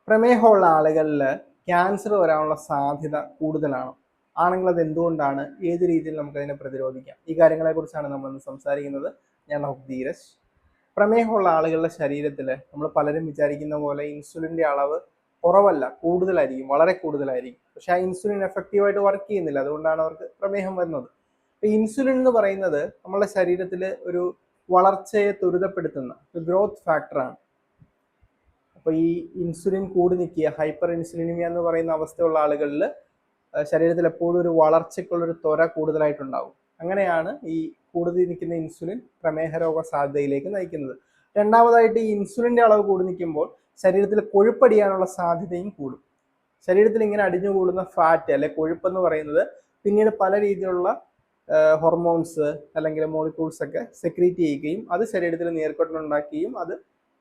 പ്രമേഹമുള്ള ആളുകളിൽ ക്യാൻസർ വരാനുള്ള സാധ്യത കൂടുതലാണ്. ആണെങ്കിൽ അത് എന്തുകൊണ്ടാണ്, ഏത് രീതിയിൽ നമുക്കതിനെ പ്രതിരോധിക്കാം, ഈ കാര്യങ്ങളെക്കുറിച്ചാണ് നമ്മളിന്ന് സംസാരിക്കുന്നത്. ഞാൻ ഡോക്ടർ ധീരജ്. പ്രമേഹമുള്ള ആളുകളുടെ ശരീരത്തിൽ നമ്മൾ പലരും വിചാരിക്കുന്ന പോലെ ഇൻസുലിൻ്റെ അളവ് കുറവല്ല, കൂടുതലായിരിക്കും, വളരെ കൂടുതലായിരിക്കും. പക്ഷെ ആ ഇൻസുലിൻ എഫക്റ്റീവായിട്ട് വർക്ക് ചെയ്യുന്നില്ല, അതുകൊണ്ടാണ് അവർക്ക് പ്രമേഹം വരുന്നത്. ഇൻസുലിൻ എന്ന് പറയുന്നത് നമ്മുടെ ശരീരത്തിൽ ഒരു വളർച്ചയെ ത്വരിതപ്പെടുത്തുന്ന ഒരു ഗ്രോത്ത് ഫാക്ടറാണ്. അപ്പോൾ ഈ ഇൻസുലിൻ കൂടി നിൽക്കുക, ഹൈപ്പർ ഇൻസുലിനിമിയ എന്ന് പറയുന്ന അവസ്ഥയുള്ള ആളുകളിൽ ശരീരത്തിൽ എപ്പോഴും ഒരു വളർച്ചയ്ക്കുള്ളൊരു ത്വര കൂടുതലായിട്ടുണ്ടാകും. അങ്ങനെയാണ് ഈ കൂടുതൽ നിൽക്കുന്ന ഇൻസുലിൻ പ്രമേഹ രോഗ സാധ്യതയിലേക്ക് നയിക്കുന്നത്. രണ്ടാമതായിട്ട്, ഈ ഇൻസുലിൻ്റെ അളവ് കൂടി നിൽക്കുമ്പോൾ ശരീരത്തിൽ കൊഴുപ്പടിയാനുള്ള സാധ്യതയും കൂടും. ശരീരത്തിൽ ഇങ്ങനെ അടിഞ്ഞുകൂടുന്ന ഫാറ്റ് അല്ലെ കൊഴുപ്പെന്ന് പറയുന്നത് പിന്നീട് പല രീതിയിലുള്ള ഹോർമോൺസ് അല്ലെങ്കിൽ മോളിക്യൂൾസ് ഒക്കെ സെക്രീറ്റ് ചെയ്യുകയും അത് ശരീരത്തിൽ നീർക്കെട്ടുണ്ടാക്കുകയും അത്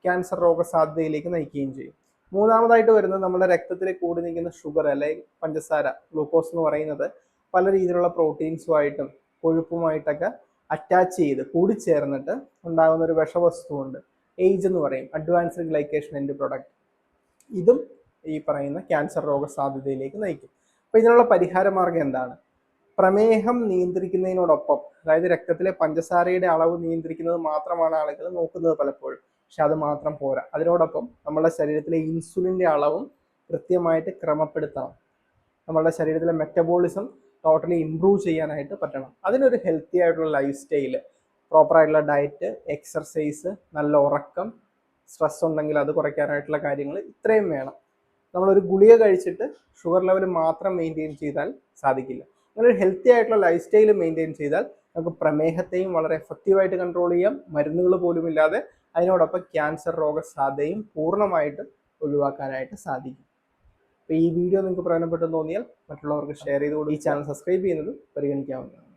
ക്യാൻസർ രോഗസാധ്യതയിലേക്ക് നയിക്കുകയും ചെയ്യും. മൂന്നാമതായിട്ട് വരുന്നത് നമ്മുടെ രക്തത്തിൽ കൂടി നിൽക്കുന്ന ഷുഗർ അല്ലെങ്കിൽ പഞ്ചസാര, ഗ്ലൂക്കോസ് എന്ന് പറയുന്നത് പല രീതിയിലുള്ള പ്രോട്ടീൻസുമായിട്ടും കൊഴുപ്പുമായിട്ടൊക്കെ അറ്റാച്ച് ചെയ്ത് കൂടിച്ചേർന്നിട്ട് ഉണ്ടാകുന്ന ഒരു വിഷവസ്തുവുണ്ട്, ഏജ് എന്ന് പറയും, അഡ്വാൻസ്ഡ് ഗ്ലൈക്കേഷൻ എൻഡ് പ്രൊഡക്റ്റ്. ഇതും ഈ പറയുന്ന ക്യാൻസർ രോഗസാധ്യതയിലേക്ക് നയിക്കും. അപ്പോൾ ഇതിനുള്ള പരിഹാര മാർഗം എന്താണ്? പ്രമേഹം നിയന്ത്രിക്കുന്നതിനോടൊപ്പം, അതായത് രക്തത്തിലെ പഞ്ചസാരയുടെ അളവ് നിയന്ത്രിക്കുന്നത് മാത്രമാണ് ആളുകൾ നോക്കുന്നത് പലപ്പോഴും. പക്ഷെ അത് മാത്രം പോരാ, അതിനോടൊപ്പം നമ്മുടെ ശരീരത്തിലെ ഇൻസുലിൻ്റെ അളവും കൃത്യമായിട്ട് ക്രമപ്പെടുത്തണം. നമ്മുടെ ശരീരത്തിലെ മെറ്റബോളിസം ടോട്ടലി ഇംപ്രൂവ് ചെയ്യാനായിട്ട് പറ്റണം. അതിനൊരു ഹെൽത്തി ആയിട്ടുള്ള ലൈഫ് സ്റ്റൈല്, പ്രോപ്പറായിട്ടുള്ള ഡയറ്റ്, എക്സർസൈസ്, നല്ല ഉറക്കം, സ്ട്രെസ് ഉണ്ടെങ്കിൽ അത് കുറയ്ക്കാനായിട്ടുള്ള കാര്യങ്ങൾ, ഇത്രയും വേണം. നമ്മളൊരു ഗുളിക കഴിച്ചിട്ട് ഷുഗർ ലെവൽ മാത്രം മെയിൻറ്റെയിൻ ചെയ്താൽ സാധിക്കില്ല. അങ്ങനെ ഒരു ഹെൽത്തി ആയിട്ടുള്ള ലൈഫ് സ്റ്റൈൽ മെയിൻറ്റെയിൻ ചെയ്താൽ നമുക്ക് പ്രമേഹത്തെയും വളരെ എഫക്റ്റീവായിട്ട് കൺട്രോൾ ചെയ്യാം, മരുന്നുകൾ പോലും ഇല്ലാതെ. അതിനോടൊപ്പം ക്യാൻസർ രോഗസാധ്യതയും പൂർണ്ണമായിട്ട് ഒഴിവാക്കാനായിട്ട് സാധിക്കും. അപ്പോൾ ഈ വീഡിയോ നിങ്ങൾക്ക് പ്രയോജനപ്പെട്ടെന്ന് തോന്നിയാൽ മറ്റുള്ളവർക്ക് ഷെയർ ചെയ്തുകൊണ്ട് ഈ ചാനൽ സബ്സ്ക്രൈബ് ചെയ്യുന്നത് പരിഗണിക്കാവുന്നതാണ്.